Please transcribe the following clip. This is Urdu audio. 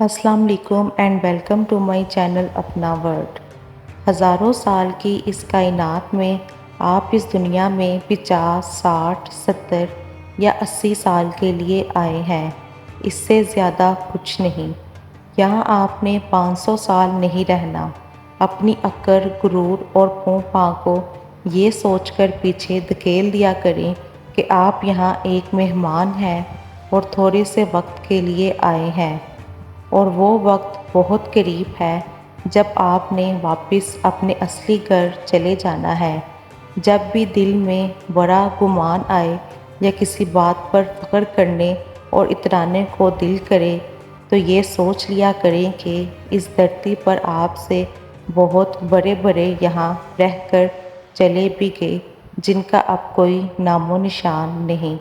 السلام علیکم and welcome to my channel اپنا ورلڈ۔ ہزاروں سال کی اس کائنات میں آپ اس دنیا میں 50، 60، 70 یا 80 سال کے لیے آئے ہیں، اس سے زیادہ کچھ نہیں۔ یہاں آپ نے 500 سال نہیں رہنا۔ اپنی اکڑ، غرور اور پھوں پھاں کو یہ سوچ کر پیچھے دھکیل دیا کریں کہ آپ یہاں ایک مہمان ہیں اور تھوڑے سے وقت کے لیے آئے ہیں، اور وہ وقت بہت قریب ہے جب آپ نے واپس اپنے اصلی گھر چلے جانا ہے۔ جب بھی دل میں بڑا گمان آئے یا کسی بات پر فخر کرنے اور اترانے کو دل کرے تو یہ سوچ لیا کریں کہ اس دھرتی پر آپ سے بہت بڑے بڑے یہاں رہ کر چلے بھی گئے، جن کا اب کوئی نام و نشان نہیں۔